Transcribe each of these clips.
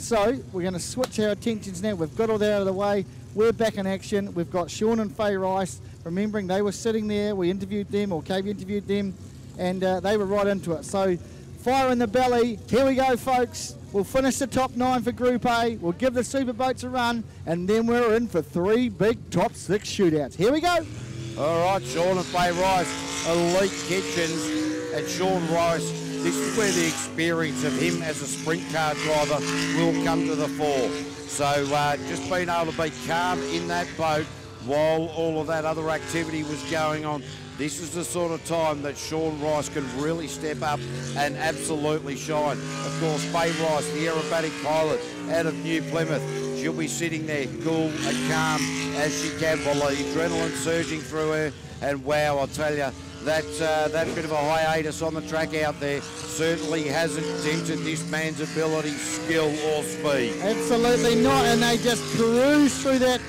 So we're going to switch our attentions now. We've got all that out of the way. We're back in action. We've got Sean and Faye Rice. Remembering they were sitting there. We interviewed them, or Kavy interviewed them, and they were right into it. So fire in the belly. Here we go, folks. We'll finish the top 9 for Group A. We'll give the super boats a run, and then we're in for 3 big top 6 shootouts. Here we go. All right, Sean and Faye Rice, Elite Kitchens, and Sean Rice. This is where the experience of him as a sprint car driver will come to the fore. So just being able to be calm in that boat while all of that other activity was going on. This is the sort of time that Sean Rice can really step up and absolutely shine. Of course, Faye Rice, the aerobatic pilot out of New Plymouth, she'll be sitting there cool and calm as she can while the adrenaline surging through her. And wow, I'll tell you, that bit of a hiatus on the track out there certainly hasn't dented this man's ability, skill or speed. Absolutely not, and they just cruise through that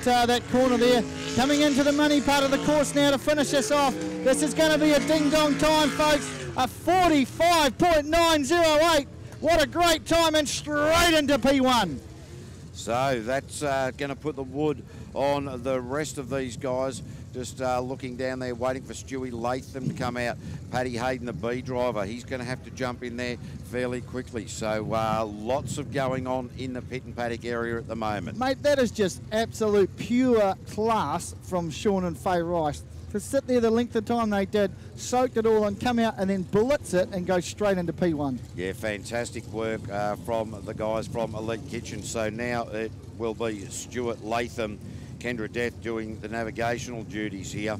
corner there. Coming into the money part of the course now to finish this off. This is going to be a ding-dong time, folks. A 45.908. What a great time, and straight into P1. So that's going to put the wood on the rest of these guys. Just looking down there, waiting for Stewie Latham to come out. Paddy Hayden, the B driver, he's going to have to jump in there fairly quickly. So lots of going on in the pit and paddock area at the moment. Mate, that is just absolute pure class from Sean and Faye Rice. To sit there the length of time they did, soaked it all and come out and then blitz it and go straight into P1. Yeah, fantastic work from the guys from Elite Kitchen. So now it will be Stuart Latham, Kendra Death doing the navigational duties here.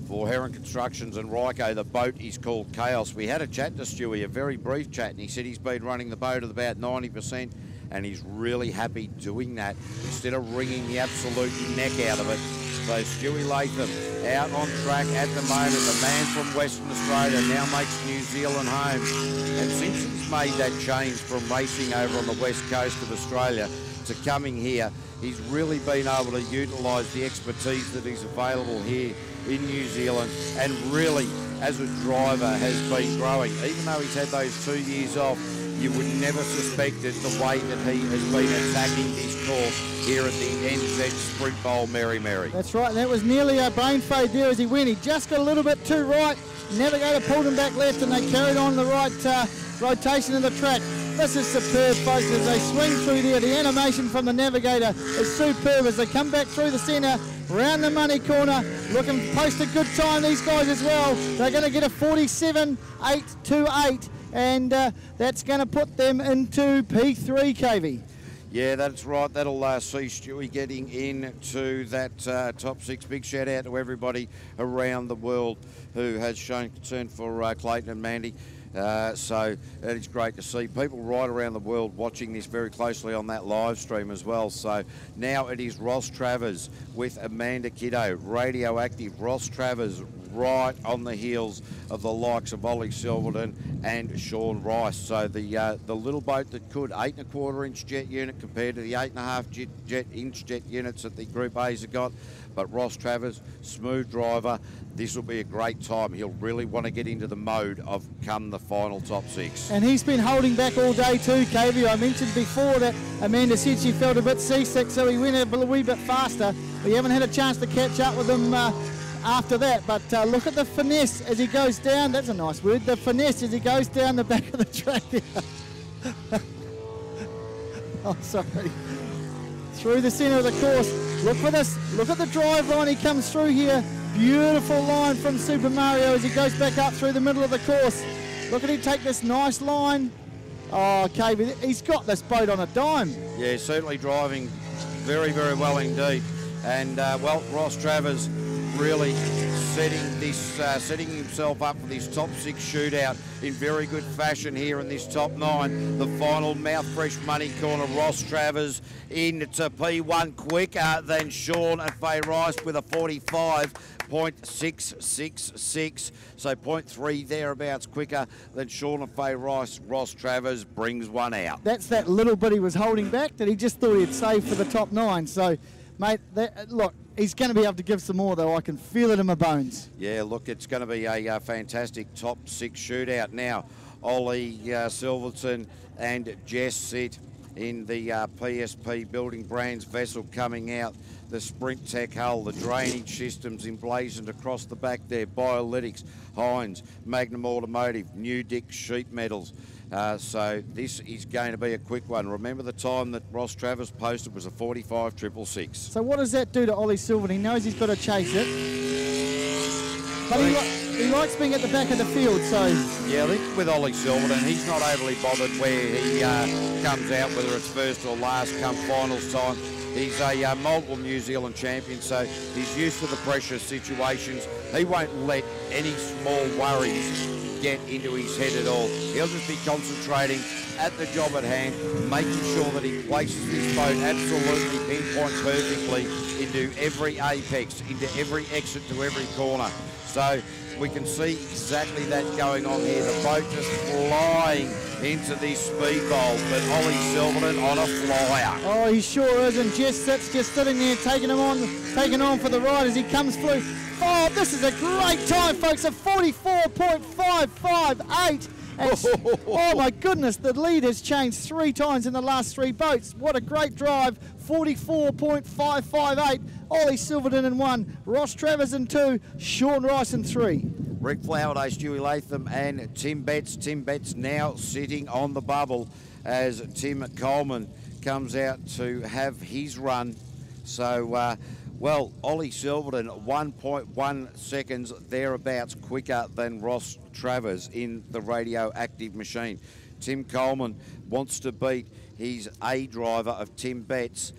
For Heron Constructions and Ryko, the boat is called Chaos. We had a chat to Stewie, a very brief chat, and he said he's been running the boat at about 90%, and he's really happy doing that instead of wringing the absolute neck out of it. So Stewie Latham out on track at the moment. The man from Western Australia now makes New Zealand home. And since he's made that change from racing over on the west coast of Australia to coming here, he's really been able to utilise the expertise that is available here in New Zealand, and really, as a driver, has been growing. Even though he's had those 2 years off, you would never suspect it the way that he has been attacking this course here at the NZ Sprint Bowl Meremere. That's right, and that was nearly a brain fade there as he went. He just got a little bit too right. Navigator pulled him back left, and they carried on the right rotation of the track. This is superb, folks, as they swing through there. The animation from the Navigator is superb as they come back through the centre, round the money corner, looking to post a good time, these guys as well. They're going to get a 47.828, and that's going to put them into P3, Kavy. Yeah, that's right. That'll see Stewie getting into that top 6. Big shout out to everybody around the world who has shown concern for Clayton and Mandy. So that is great to see people right around the world watching this very closely on that live stream as well. So now it is Ross Travers with Amanda Kiddo, radioactive. Ross Travers right on the heels of the likes of Ollie Silverton and Sean Rice. So the little boat that could 8 1/4 inch jet unit compared to the 8 1/2 inch jet units that the Group A's have got. But Ross Travers, smooth driver. This will be a great time. He'll really want to get into the mode of come the final top 6. And he's been holding back all day too, Kavy. I mentioned before that Amanda said she felt a bit seasick, so he went a wee bit faster. We haven't had a chance to catch up with him after that, but look at the finesse as he goes down. That's a nice word. The finesse as he goes down the back of the track there. Oh, sorry. Through the centre of the course. Look for this. Look at the drive line. He comes through here. Beautiful line from Super Mario as he goes back up through the middle of the course. Look at him take this nice line. Oh, Kavy, he's got this boat on a dime. Yeah, certainly driving very, very well indeed. And, well, Ross Travers really setting himself up for this top 6 shootout in very good fashion here in this top 9. The final mouth fresh money corner, Ross Travers into P1 quicker than Sean and Faye Rice with a 45.666, so 0.3 thereabouts quicker than Sean and Faye Rice. Ross Travers brings one out. That's that little bit he was holding back that he just thought he'd save for the top 9. So, mate, look, he's going to be able to give some more, though. I can feel it in my bones. Yeah, look, it's going to be a fantastic top 6 shootout. Now, Ollie Silverton and Jess sit in the PSP Building Brands vessel coming out. The Sprint Tech hull, the drainage systems emblazoned across the back there. Biolytics, Heinz, Magnum Automotive, New Dick sheet metals. So this is going to be a quick one. Remember the time that Ross Travers posted was a 45.666. So what does that do to Ollie Silverton? He knows he's got to chase it, but he likes being at the back of the field. So yeah, I think with Ollie Silverton, he's not overly bothered where he comes out, whether it's first or last come finals time. He's a multiple New Zealand champion, so he's used to the pressure situations. He won't let any small worries get into his head at all. He'll just be concentrating at the job at hand, making sure that he places this boat absolutely pinpoint perfectly into every apex, into every exit to every corner. So we can see exactly that going on here. The boat just flying into this speed bowl, but Ollie Silverton on a flyer. Oh, he sure is, and Jess sits just sitting there, taking on for the ride as he comes through. Oh, this is a great time, folks, a 44.558. Oh my goodness, the lead has changed 3 times in the last 3 boats. What a great drive, 44.558. Ollie Silverton in 1, Ross Travers in 2, Sean Rice in 3. Rick Flowerday, Stewie Latham and Tim Betts. Tim Betts now sitting on the bubble as Tim Coleman comes out to have his run. So, well, Ollie Silverton 1.1 seconds thereabouts quicker than Ross Travers in the radioactive machine. Tim Coleman wants to beat his A driver of Tim Betts.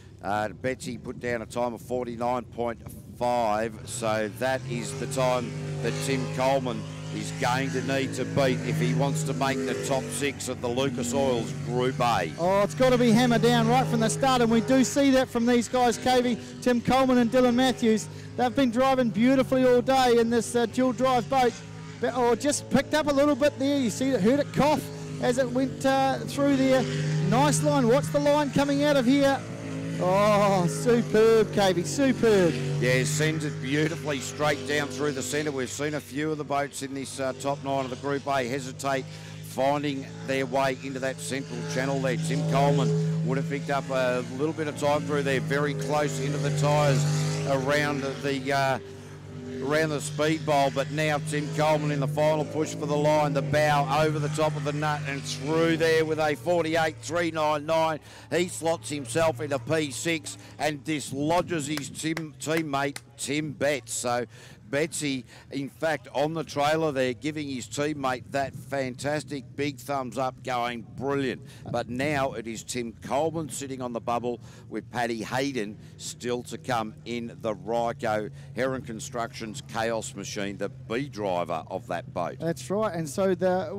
Betsy put down a time of 49.5, so that is the time that Tim Coleman is going to need to beat if he wants to make the top 6 of the Lucas Oils Group A. Oh, it's got to be hammered down right from the start, and we do see that from these guys, KV, Tim Coleman and Dylan Matthews. They've been driving beautifully all day in this dual drive boat. But, just picked up a little bit there. You see, heard it cough as it went through there. Nice line. What's the line coming out of here? Oh, superb, KV, superb. Yeah, sends it beautifully straight down through the centre. We've seen a few of the boats in this top 9 of the Group A hesitate, finding their way into that central channel there. Tim Coleman would have picked up a little bit of time through there, very close into the tyres around the speed bowl, but now Tim Coleman in the final push for the line, the bow over the top of the nut and through there with a 48.399. He slots himself into P6 and dislodges his teammate Tim Betts. So Betsy, in fact, on the trailer there, giving his teammate that fantastic big thumbs up, going brilliant. But now it is Tim Coleman sitting on the bubble with Paddy Hayden still to come in the Ryco Heron Constructions Chaos machine, the B driver of that boat. That's right, and so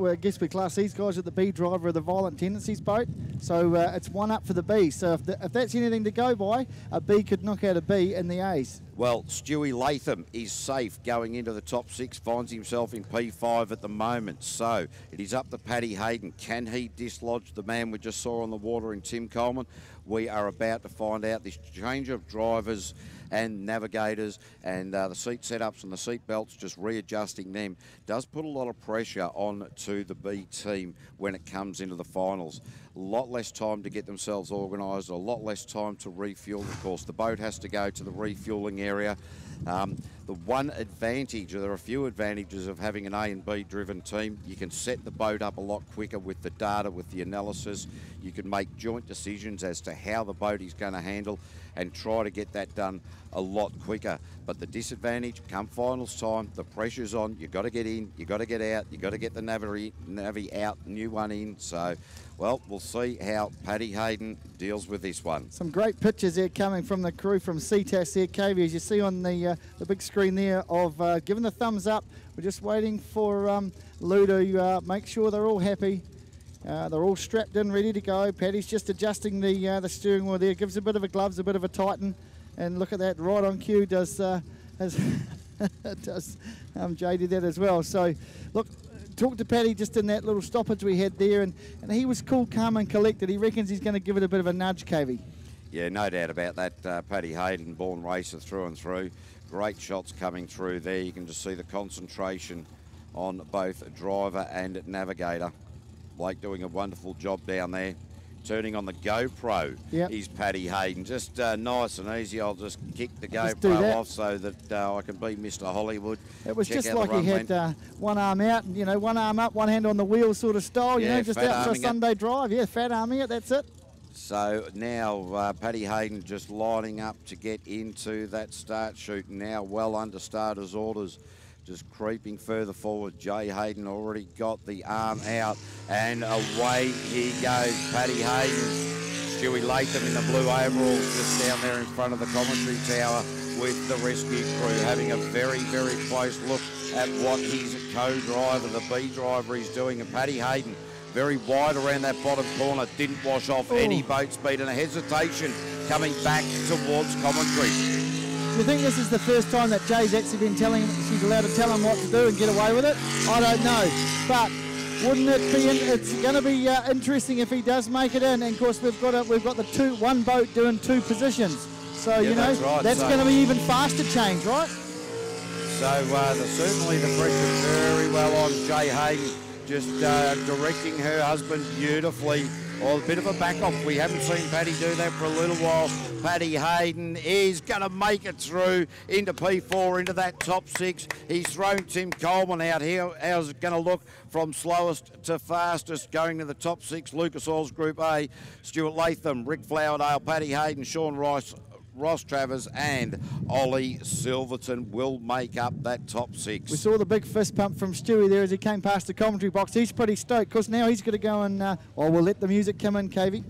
I guess we class these guys at the B driver of the Violent Tendencies boat. So it's 1 up for the B. So if that's anything to go by, a B could knock out a B in the A's. Well, Stewie Latham is safe going into the top 6, finds himself in P5 at the moment. So it is up to Paddy Hayden. Can he dislodge the man we just saw on the water in Tim Coleman? We are about to find out. This change of drivers and navigators and the seat setups and the seat belts, just readjusting them, does put a lot of pressure on to the B team when it comes into the finals. A lot less time to get themselves organised, a lot less time to refuel. Of course, the boat has to go to the refuelling area. The one advantage, or there are a few advantages of having an A and B driven team, you can set the boat up a lot quicker with the data, with the analysis. You can make joint decisions as to how the boat is going to handle and try to get that done a lot quicker. But the disadvantage, come finals time, the pressure's on. You've got to get in, you've got to get out, you've got to get the Navi out, new one in. So, well, we'll see how Paddy Hayden deals with this one. Some great pictures there coming from the crew from Ctas there, KV, as you see on the big screen there of giving the thumbs up. We're just waiting for Lou to make sure they're all happy. They're all strapped in, ready to go. Paddy's just adjusting the steering wheel there. Gives a bit of a gloves, a bit of a tighten. And look at that, right on cue does Jay did that as well. So, look, talked to Paddy just in that little stoppage we had there, and he was cool, calm and collected. He reckons he's going to give it a bit of a nudge, KV. Yeah, no doubt about that. Paddy Hayden, born racer through and through. Great shots coming through there. You can just see the concentration on both driver and navigator. Blake doing a wonderful job down there. Turning on the GoPro is Paddy Hayden. Just nice and easy. I'll just kick the GoPro off so that I can be Mr. Hollywood. It was just like he had one arm out, and, you know, one arm up, one hand on the wheel sort of style, you know, just out for a Sunday drive. Yeah, fat arming it, that's it. So now Paddy Hayden just lining up to get into that start chute. Now well under starter's orders. Just creeping further forward. Jay Hayden already got the arm out, and away he goes. Paddy Hayden, Stewie Latham in the blue overalls, just down there in front of the commentary tower with the rescue crew, having a very, very close look at what his co-driver, the B driver, is doing. And Paddy Hayden, very wide around that bottom corner, didn't wash off any boat speed, and a hesitation coming back towards commentary. Do you think this is the first time that Jay's actually been telling him she's allowed to tell him what to do and get away with it? I don't know, but wouldn't it be? It's going to be interesting if he does make it in. And of course, we've got the one boat doing 2 positions, so you know that's going to be even faster change, right? So certainly the pressure very well on Jay Hayden, just directing her husband beautifully. Well, a bit of a back off. We haven't seen Paddy do that for a little while. Paddy Hayden is going to make it through into P4, into that top 6. He's thrown Tim Coleman out here. How's it going to look from slowest to fastest going to the top 6? Lucas Oil's Group A, Stuart Latham, Rick Flowerdale, Paddy Hayden, Sean Rice, Ross Travers and Ollie Silverton will make up that top 6. We saw the big fist pump from Stewie there as he came past the commentary box. He's pretty stoked because now he's going to go and, we'll let the music come in, KV.